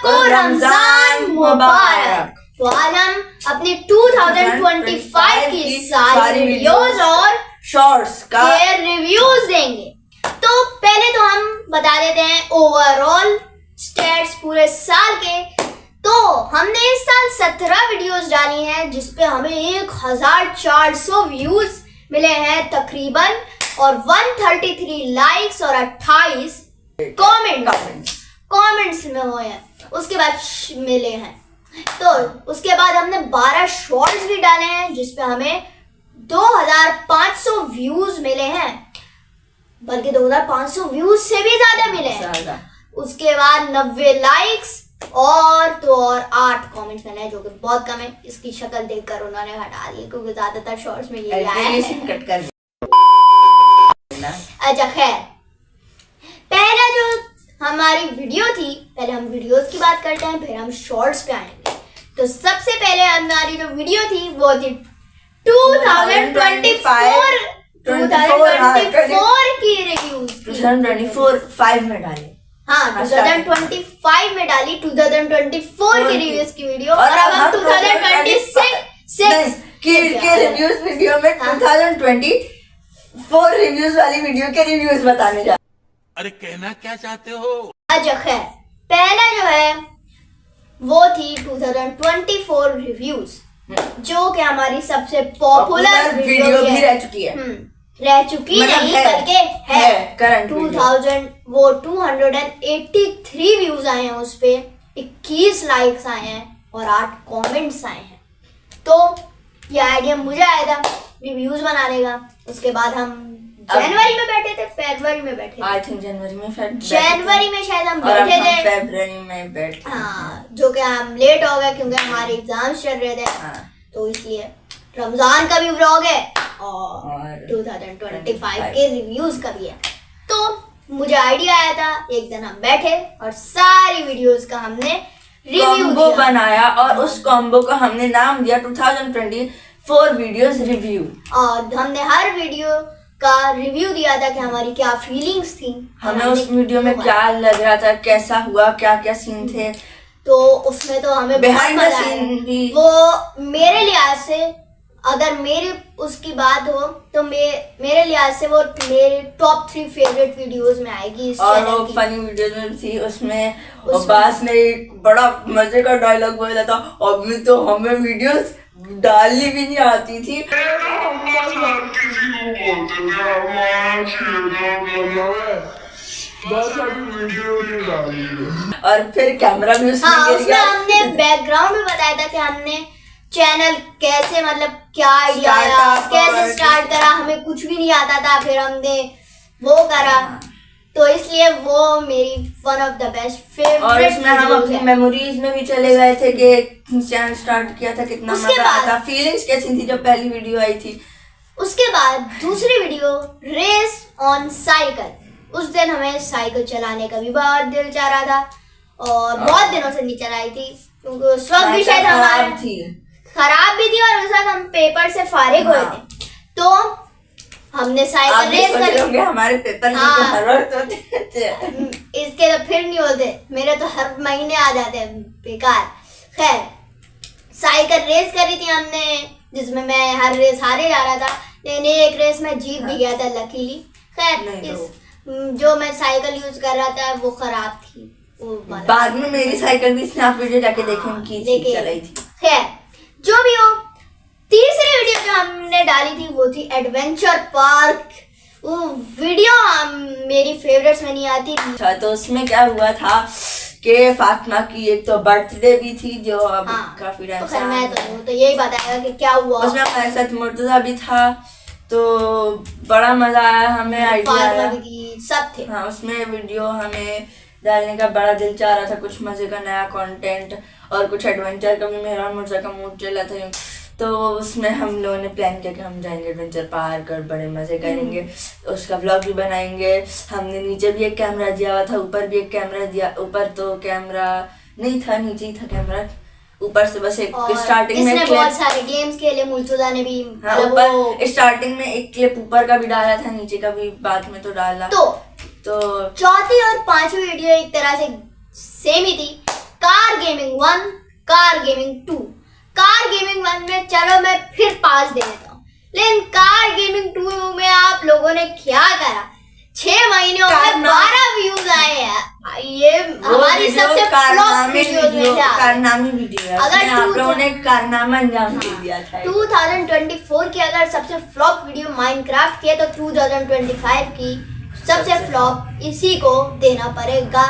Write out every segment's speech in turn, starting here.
सबको रमजान मुबारक। तो आज हम अपनी 2025 की सारी वीडियोस और शॉर्ट्स का रिव्यूज देंगे। तो पहले तो हम बता देते हैं ओवरऑल स्टैट्स पूरे साल के। तो हमने इस साल 17 वीडियोस डाली हैं जिसपे हमें 1400 व्यूज मिले हैं तकरीबन, और 133 लाइक्स और 28 कमेंट्स में हुए हैं। उसके बाद मिले हैं, तो उसके बाद हमने 12 शॉर्ट्स भी डाले हैं जिसपे हमें 2500 व्यूज मिले हैं, बल्कि 2500 व्यूज से भी ज्यादा मिले हैं। उसके बाद 90 लाइक्स और 8 कमेंट्स मिले हैं, जो कि बहुत कम है। इसकी शक्ल देखकर उन्होंने हटा दी क्योंकि ज्यादातर शॉर्ट्स में यही आया है। अच्छा खैर, पहला जो हमारी वीडियो थी, पहले हम वीडियोस की बात करते हैं फिर हम शॉर्ट्स पे आएंगे। तो सबसे पहले हमारी जो वीडियो थी वो थी 2024 की रिव्यूज। 2024 में डाली, हाँ 2025 में डाली 2024 की रिव्यूज की वीडियो, और अब हम 2026 की रिव्यूज वीडियो में 2024 रिव्यूज वाली वीडियो के रिव्यूज बताने जा। अरे कहना क्या चाहते हो? अच्छा खैर, पहला जो है वो थी 2024 रिव्यूज, जो कि हमारी सबसे पॉपुलर वीडियो भी रह चुकी है। रह चुकी नहीं बल्कि है करंट 283 व्यूज आए हैं, उस पे 21 लाइक्स आए हैं और 8 कमेंट्स आए हैं। तो ये आइडिया मुझे आया था रिव्यूज बनाने का। उसके बाद हम जनवरी में बैठे थे, फरवरी में बैठे थे, आई थिंक जनवरी में शायद हम बैठे थे, फरवरी में बैठे। हाँ, जो कि हम लेट हो गए क्योंकि हमारे एग्जाम्स चल रहे थे। तो इसलिए रमजान का भी व्लॉग है और 2025 के रिव्यूज का भी है। तो मुझे आइडिया आया था, एक दिन हम बैठे और सारी वीडियोस का हमने रिव्यू बनाया, और उस कॉम्बो का हमने नाम दिया 2024 वीडियोस रिव्यू। और हमने हर वीडियो का रिव्यू दिया था कि हमारी क्या फीलिंग्स थी, हमें उस वीडियो में क्या लग रहा था, कैसा हुआ, क्या क्या सीन थे। तो उसमें तो हमें बिहाइंड द सीन भी, वो मेरे लिहाज से, अगर मेरी उसकी बात हो तो मेरे लिहाज से वो मेरे टॉप 3 फेवरेट वीडियोस में आएगी इस और चैनल वो की। फनी वीडियोस में थी। उसमें अब्बास ने एक बड़ा मजे का डायलॉग बोला था, अभी तो हमें वीडियोस डालनी भी नहीं आती थी। और फिर कैमरा भी उसमें उसमें हमने बैकग्राउंड में बताया था कि हमने चैनल कैसे, मतलब क्या आइडिया आया, कैसे स्टार्ट करा, हमें कुछ भी नहीं आता था, फिर हमने वो करा। तो इसलिए वो मेरी one of the best favourite. और इसमें हम अपनी मेमोरीज में भी चले गए थे कि चैनल स्टार्ट किया था, कितना मजा आया था, फीलिंग्स कैसी थी जब पहली वीडियो आई थी। उसके बाद दूसरी वीडियो रेस ऑन साइकिल। उस दिन हमें साइकिल चलाने का भी बहुत दिल चाह रहा था और बहुत दिनों से नहीं चलाई थी क्योंकि उस वक्त भी शायद हमारी खराब भी थी और उस वक्त हम पेपर से फारिग हुए थे। तो हमने साइकिल रेस करी। हमारे पेपर हर वक्त होते थे, इसके तो फिर नहीं होते, मेरे तो हर महीने आ जाते हैं बेकार। खैर, साइकिल रेस करी थी हमने जिसमें मैं हर रेस हारे जा रहा था, लेकिन एक रेस में जीत भी गया था लकीली। खैर, जो मैं साइकिल यूज कर रहा था वो खराब थी। बाद में मेरी साइकिल भी स्नैप वीडियो जाके देखी चलाई थी। खैर, जो भी हो, तीसरी वीडियो जो हमने डाली थी वो थी एडवेंचर पार्क। वो वीडियो मेरी फेवरेट्स में नहीं आती। तो उसमें क्या हुआ था कि फातिमा की एक तो बर्थडे भी थी जो अब काफी टाइम से। मैं तो यही बताएगा कि क्या हुआ। उसमें हमारे साथ मुर्तजा भी था, तो बड़ा मजा आया, हमें आइडिया आया, सब थे। हाँ, उसमें वीडियो हमें डालने का बड़ा दिल चाह रहा था, कुछ मजे का नया कंटेंट और कुछ एडवेंचर का भी मेरा और मुर्जा का मूड चला था। तो उसमें हम लोगों ने प्लान किया कि हम जाएंगे एडवेंचर पार्क और बड़े मजे करेंगे, उसका व्लॉग भी बनाएंगे। हमने नीचे भी एक कैमरा दिया हुआ था, ऊपर भी एक कैमरा दिया। ऊपर तो कैमरा नहीं था, नीचे ही था कैमरा। ऊपर से बस एक स्टार्टिंग में बहुत सारे गेम्स खेले, मुल्तुजा ने भी। हाँ, ऊपर स्टार्टिंग में एक क्लिप ऊपर का भी डाला था, नीचे का भी बाद में तो डाला। तो चौथी और पांचवी वीडियो एक तरह से सेम ही थी। Car gaming 1, car gaming 2। Car gaming 1 में चलो मैं फिर 5 दे देता हूँ, लेकिन कार गेमिंग 2 में आप लोगों ने क्या करा, 6 महीनों में 12 व्यूज आए हैं। ये हमारी सबसे फ्लॉप वीडियोस में था। कारनामी वीडियो है, अगर आप लोगों ने कारनामा अंजाम दे दिया था। 2024 की अगर सबसे फ्लॉप वीडियो माइनक्राफ्ट की है तो 2025 की सबसे फ्लॉप इसी को देना पड़ेगा।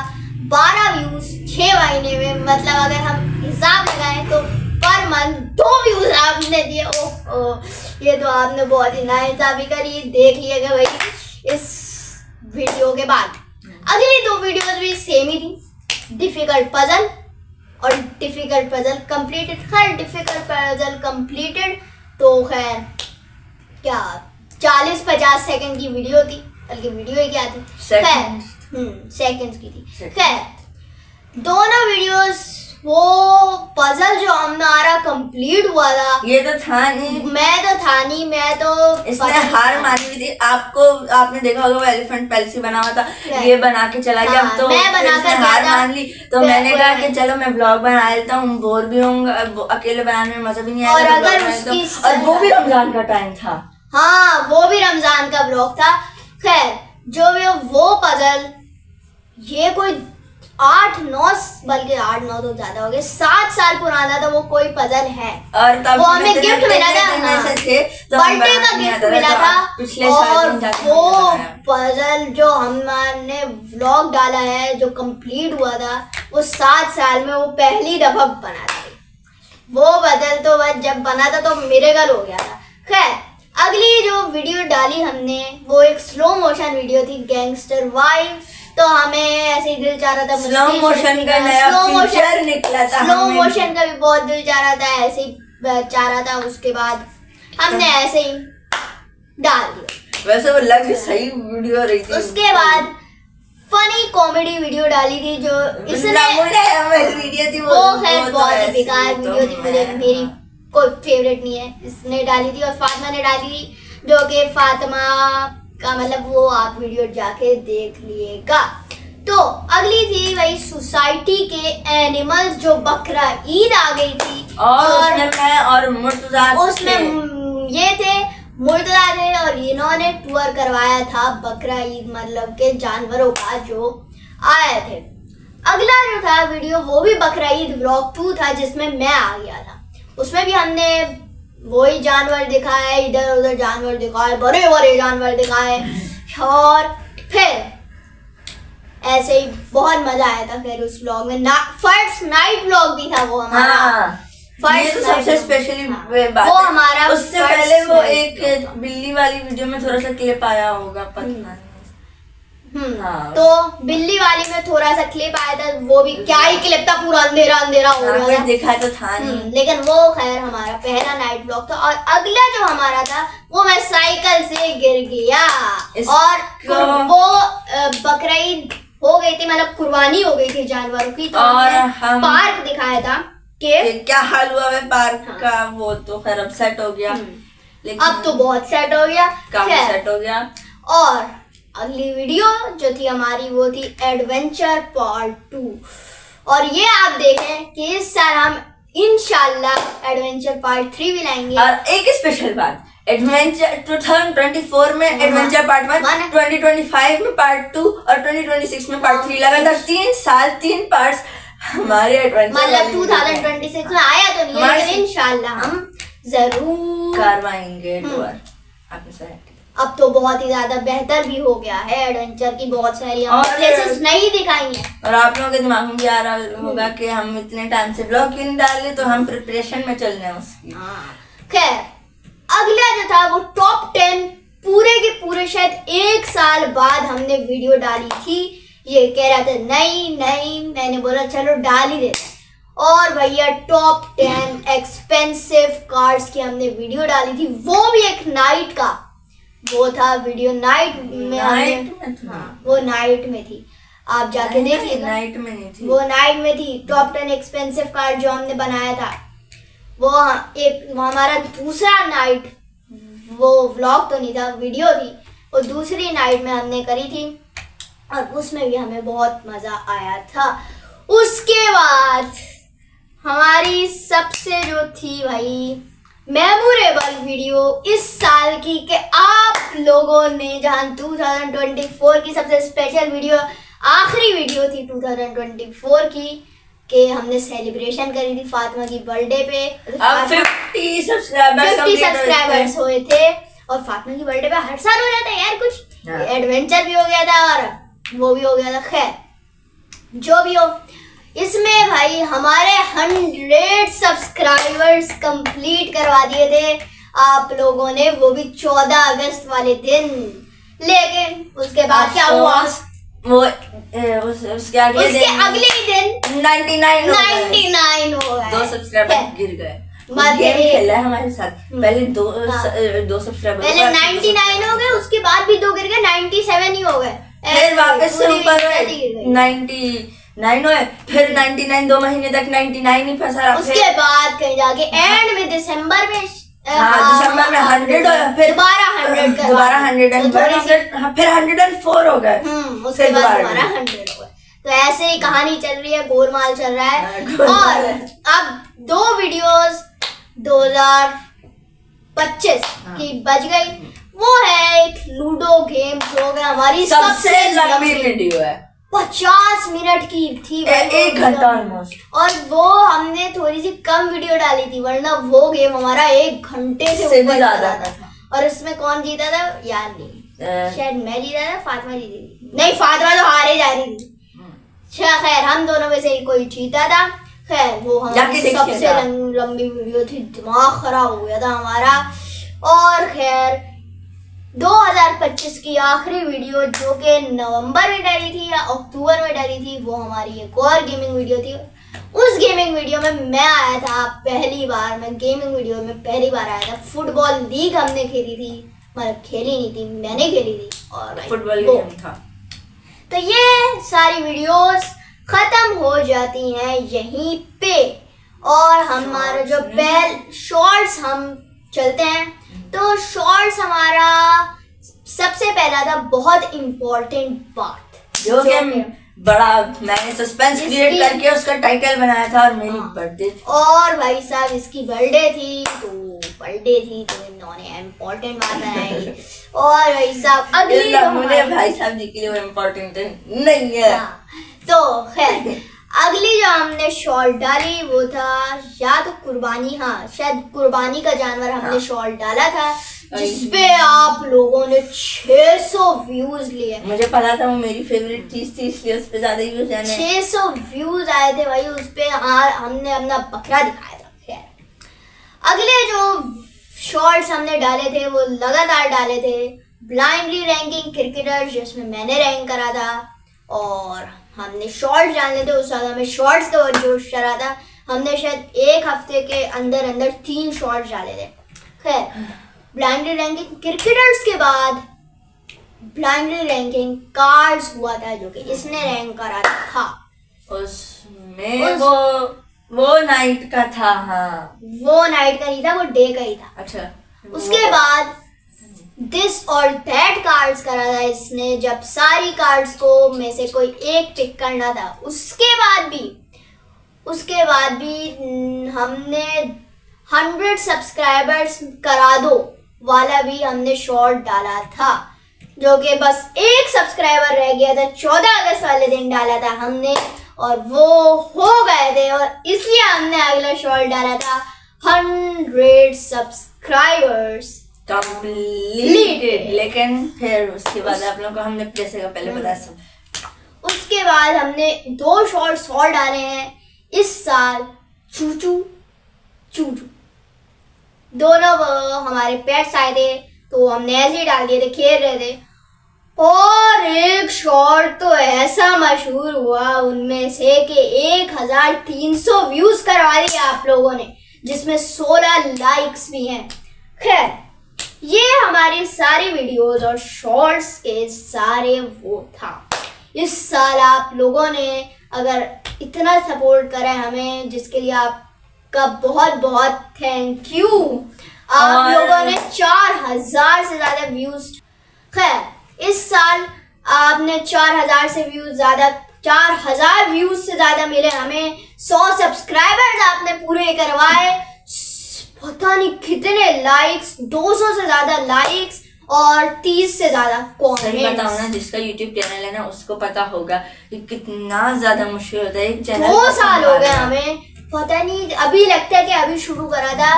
12 व्यूज 6 महीने में, मतलब अगर हम हिसाब लगाएं तो पर मंथ 2 व्यूज आपने दिए। ओह ये तो आपने बहुत ही नाइंसाफी करी। देख लिएगा भाई इस वीडियो के बाद अगली 2 वीडियोस भी सेम ही थी, डिफिकल्ट पजल और डिफिकल्ट पजल कंप्लीटेड। खैर डिफिकल्ट पजल कंप्लीटेड तो खैर क्या 40-50 सेकंड की वीडियो थी, बल्कि वीडियो ही क्या थी, खैर सेकंड्स की थी। खैर दोनों वीडियोस वो पजल जो हमारा कंप्लीट हुआ था, ये तो था नहीं, मैं तो था नहीं, मैं तो इसने हार मानी हुई थी। आपने देखा होगा वो एलिफेंट पैलेस बना हुआ था, ये बना के चला गया। तो मैं बनाकर हार मान ली, तो मैंने कहा कि चलो मैं ब्लॉग बना लेता हूँ, बोर भी होऊंगा, अकेले बनाने में मजा भी नहीं आएगा, और वो भी रमजान का टाइम था। हाँ वो भी रमजान का ब्लॉग था। खैर जो भी वो पजल, ये कोई 8-9 बल्कि 8-9 तो ज्यादा हो गए, 7 साल पुराना था वो कोई पजल है, और तब वो हमें गिफ्ट मिला था, बर्थडे का गिफ्ट मिला था। और वो पजल जो हमने व्लॉग डाला है जो कंप्लीट हुआ था वो 7 साल में वो पहली दफा बना था। वो पजल तो बस जब बना था तो मिरेकल हो गया था। खैर अगली जो वीडियो डाली हमने वो एक स्लो मोशन वीडियो थी, गैंगस्टर वाइब। तो हमें ऐसे ही दिल चाह रहा था स्लो मोशन का नया फीचर निकला था, स्लो मोशन का भी बहुत दिल चाह रहा था, ऐसे ही चाह रहा था। उसके बाद हमने ऐसे ही डाल दिया। वैसे वो लग सही वीडियो रही थी। उसके बाद फनी कॉमेडी वीडियो डाली थी जो इसने वीडियो थी वो खैर बहुत ही बेकार वीडियो थी, मुझे मेरी कोई फेवरेट नहीं है। इसने डाली थी और फातिमा ने डाली थी, जो कि फातिमा का मतलब वो आप वीडियो जाके देख लिएगा। तो अगली थी वही सोसाइटी के एनिमल्स, जो बकरा ईद आ गई थी और उसमें मैं और मुर्तजा, उसमें ये थे मुर्तजा थे और इन्होंने टूर करवाया था बकरा ईद मतलब के जानवरों का जो आए थे। अगला जो था वीडियो वो भी बकरा ईद व्लॉग 2 था, जिसमें मैं आ गया था। उसमें भी हमने वही जानवर दिखाए, इधर उधर जानवर दिखाए, बड़े बड़े जानवर दिखाए, और फिर ऐसे ही बहुत मजा आया था। फिर उस व्लॉग में फर्स्ट नाइट व्लॉग भी था वो हमारा। ये तो सबसे स्पेशली बात वो हमारा उससे पहले वो एक बिल्ली वाली वीडियो में थोड़ा सा क्लिप आया होगा, पता नहीं। हाँ। तो बिल्ली वाली में थोड़ा सा क्लिप आया था, वो भी क्या ही क्लिप था, पूरा अंधेरा अंधेरा हो रहा था, देखा तो था नहीं। लेकिन वो खैर हमारा पहला नाइट ब्लॉग था। और अगला जो हमारा था वो मैं साइकिल से गिर गया और वो बकरीद हो गई थी, मतलब कुर्बानी हो गई थी जानवरों की। तो हमने पार्क दिखाया था कि क्या हाल हुआ है पार्क का, वो तो खैर अब सेट हो गया, लेकिन अब तो बहुत सेट हो गया, काफी सेट हो गया। और अगली वीडियो जो थी हमारी वो थी एडवेंचर पार्ट 2। और ये आप देखें कि इस साल हम इंशाल्लाह एडवेंचर पार्ट 3 भी लाएंगे। और एक स्पेशल बात, एडवेंचर 2024 में एडवेंचर पार्ट 1, 2025 में पार्ट 2 और 2026 में पार्ट 3, लगातार 3 साल 3 पार्ट्स हमारे एडवेंचर मतलब 2026 में आया तो नहीं है, लेकिन इंशाल्लाह हम जरूर करवाएंगे टूर अपने साथ। अब तो बहुत ही ज्यादा बेहतर भी हो गया है, एडवेंचर की बहुत सारी प्लेसेस नहीं दिखाई हैं। और आप लोगों के दिमाग में भी आ रहा होगा कि हम इतने टाइम से ब्लॉग क्यों नहीं डाल रहे, तो हम प्रिपरेशन में चल रहे हैं उसकी। खैर अगला जो था वो टॉप 10 पूरे के पूरे शायद 1 साल बाद हमने वीडियो डाली थी। ये कह रहा था नहीं, मैंने बोला चलो डाल ही देते हैं। और भैया टॉप 10 एक्सपेंसिव कार्स की हमने वीडियो डाली थी, वो भी एक नाइट का वो था वीडियो। नाइट में वो नाइट में थी, आप जाके देख लीजिए। नाइट में नहीं थी, वो नाइट में थी। टॉप 10 एक्सपेंसिव कार जो हमने बनाया था वो हमारा दूसरा नाइट, वो व्लॉग तो नहीं था, वीडियो थी। वो दूसरी नाइट में हमने करी थी और उसमें भी हमें बहुत मजा आया था। उसके बाद हमारी सबसे जो थी भाई मेमोरेबल वीडियो इस साल की कि आप लोगों ने जहां 2024 की सबसे स्पेशल वीडियो, आखिरी वीडियो थी 2024 की, कि हमने सेलिब्रेशन करी थी फातिमा की बर्थडे पे। 50 सब्सक्राइबर्स हुए थे और फातिमा की बर्थडे पे हर साल हो जाता है यार, कुछ एडवेंचर भी हो गया था और वो भी हो गया था। खैर जो भी हो, इसमें भाई हमारे 100 सब्सक्राइबर्स कंप्लीट करवा दिए थे आप लोगों ने, वो भी 14 अगस्त वाले दिन। लेकिन उसके बाद क्या हुआ, वो उसके अगले ही दिन 99 हो गए। 2 सब्सक्राइबर गिर गए। बात गेम ये- खेला है हमारे साथ, पहले दो सब्सक्राइबर पहले 99 हो गए, उसके बाद भी 2 गिर गए, 97 ही हो गए। फिर वापस से पूरी ऊपर गिर गई। 99 हुए, फिर 99 2 महीने तक 99 ही फंसा रहा। उसके बाद कहीं जाके एंड में दिसंबर में दिसंबर में 100 हुआ, फिर दोबारा 100 करवा दोबारा दिए। 101, तो थोड़ी सी- फिर 104 हो गए। उसके फिर बाद दोबारा दोबारा 100 हो गए। तो ऐसे ही कहानी चल रही है, गोलमाल चल रहा है। गोलमाल और है। अब 2 वीडियोस 2025 की बच गई। वो है एक लूडो गेम जो है हमारी सबसे लंबी वीडियो है, 50 मिनट की थी भाई, 1 घंटा ऑलमोस्ट। और वो हमने थोड़ी सी कम वीडियो डाली थी, वरना वो गेम हमारा 1 घंटे से ऊपर ज्यादा चला था। और इसमें कौन जीता था याद नहीं, शायद मैं जीता था, फातिमा जीती थी। नहीं, फातिमा तो हारे जा रही थी। खैर हम दोनों में से ही कोई जीता था। खैर वो हमारी सबसे लंबी वीडियो थी, दिमाग खराब हो गया था हमारा। और खैर 2025 की आखिरी वीडियो जो कि नवंबर में डाली थी या अक्टूबर में डाली थी, वो हमारी एक और गेमिंग वीडियो थी। उस गेमिंग वीडियो में मैं आया था पहली बार, मैं गेमिंग वीडियो में पहली बार आया था। फुटबॉल लीग हमने खेली थी, मतलब खेली नहीं थी, मैंने खेली थी। और फुटबॉल गेम था। तो ये सारी वीडियोस खत्म हो जाती हैं यहीं पे, और हमारा जो शॉर्ट्स हम चलते हैं। तो शॉर्ट्स हमारा सबसे पहला था बहुत इम्पोर्टेंट बात, जो कि बड़ा मैंने सस्पेंस क्रिएट करके उसका टाइटल बनाया था, और मेरी बर्थडे थी। और भाई साहब इसकी बर्थडे थी, तो इन्होंने इम्पोर्टेंट बात बनाई। और भाई साहब अगली मुझे भाई साहब जी के लिए वो इम्पोर्टेंट नहीं है। तो खैर अगली जो हमने शॉर्ट डाली वो था या तो कुर्बानी, शायद कुर्बानी का जानवर हमने शॉर्ट डाला था, जिसपे आप लोगों ने 600 व्यूज लिए। मुझे पता था वो मेरी फेवरेट चीज थी, इसलिए उस पे ज्यादा व्यूज आने। 600 व्यूज आए थे भाई उस पे। हमने अपना बकरा दिखाया था। खैर अगले जो शॉर्ट्स हमने डाले थे वो लगातार डाले थे ब्लाइंडली रैंकिंग क्रिकेटर, जिसमें मैंने रैंक करा था। और हमने शॉर्ट्स डाले थे, उस साल हमें शॉर्ट्स का जोश चला था। हमने शायद 1 हफ्ते के अंदर 3 शॉर्ट्स डाले थे। खैर ब्लाइंडली रैंकिंग क्रिकेटर्स के बाद ब्लाइंडली रैंकिंग कार्ड्स हुआ था, जो कि इसने रैंक करा था। उसमें वो नाइट का था। हाँ, वो नाइट का नहीं था, वो डे का ही था। अच्छा। उसके बाद दिस और दैट कार्ड्स करा था इसने, जब सारी कार्ड्स को में से कोई एक पिक करना था। उसके बाद भी हमने 100 सब्सक्राइबर्स करा दो वाला भी हमने शॉर्ट डाला था, जो कि बस 1 सब्सक्राइबर रह गया था। 14 अगस्त वाले दिन डाला था हमने, और वो हो गए थे, और इसलिए हमने अगला शॉर्ट डाला था 100 सब्सक्राइबर्स कंप्लीटेड। लेकिन फिर उसके बाद आप लोगों को हमने कैसे का पहले बताया सब। उसके बाद हमने 2 शॉर्ट्स और डाले हैं इस साल, चूचू चूचू। दोनों हमारे पेट्स आए थे, तो हमने ऐसे ही डाल दिए थे, खेल रहे थे। और एक शॉर्ट तो ऐसा मशहूर हुआ उनमें से कि 1300 व्यूज करवा दिए आप लोगों ने, जिसमें 16 लाइक्स भी हैं। खैर ये हमारी सारी वीडियोस और शॉर्ट्स के सारे वो था। इस साल आप लोगों ने अगर इतना सपोर्ट करा है हमें, जिसके लिए आपका बहुत बहुत थैंक यू। आप लोगों ने 4000 से ज्यादा व्यूज। खैर इस साल आपने 4000 से व्यूज ज्यादा 4000 व्यूज से ज्यादा मिले हमें। 100 सब्सक्राइबर्स आपने पूरे करवाए, पता नहीं कितने लाइक्स, 200 से ज्यादा लाइक्स और 30 से ज्यादा सही बताऊं ना, कमेंट्स। जिसका YouTube चैनल है ना उसको पता होगा कि कितना ज्यादा मुश्किल होता है एक चैनल 2 साल हो गए हमें, पता नहीं, अभी लगता है कि अभी शुरू करा था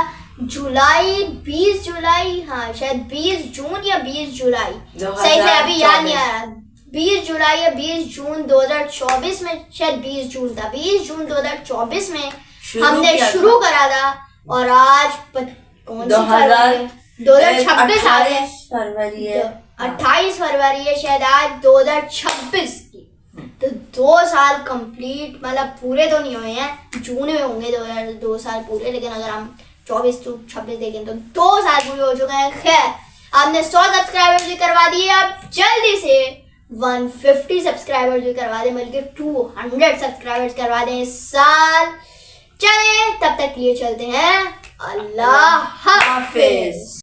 जुलाई, 20 जुलाई, हाँ शायद 20 जून या 20 जुलाई, सही से अभी याद नहीं आ रहा, 20 जुलाई या 20 जून 2024 में, शायद 20 जून था, 20 जून 2024 में हमने शुरू करा था। और आज कौन सी फरवरी, 2026 आ गए, फरवरी है, 28 फरवरी है शायद आज 2026 की। तो 2 साल कंप्लीट, मतलब पूरे तो नहीं हुए हैं, जून में होंगे 2 साल पूरे, लेकिन अगर हम 24 to 26 देखें तो 2 साल पूरे हो चुके हैं। खैर, आपने 100 सब्सक्राइबर्स भी करवा दिए, अब जल्दी से 150 सब्सक्राइबर्स भी करवा दें, बल्कि 200 सब्सक्राइबर्स करवा दें इस साल। चलें, तब तक के लिए चलते हैं, अल्लाह हाफिज।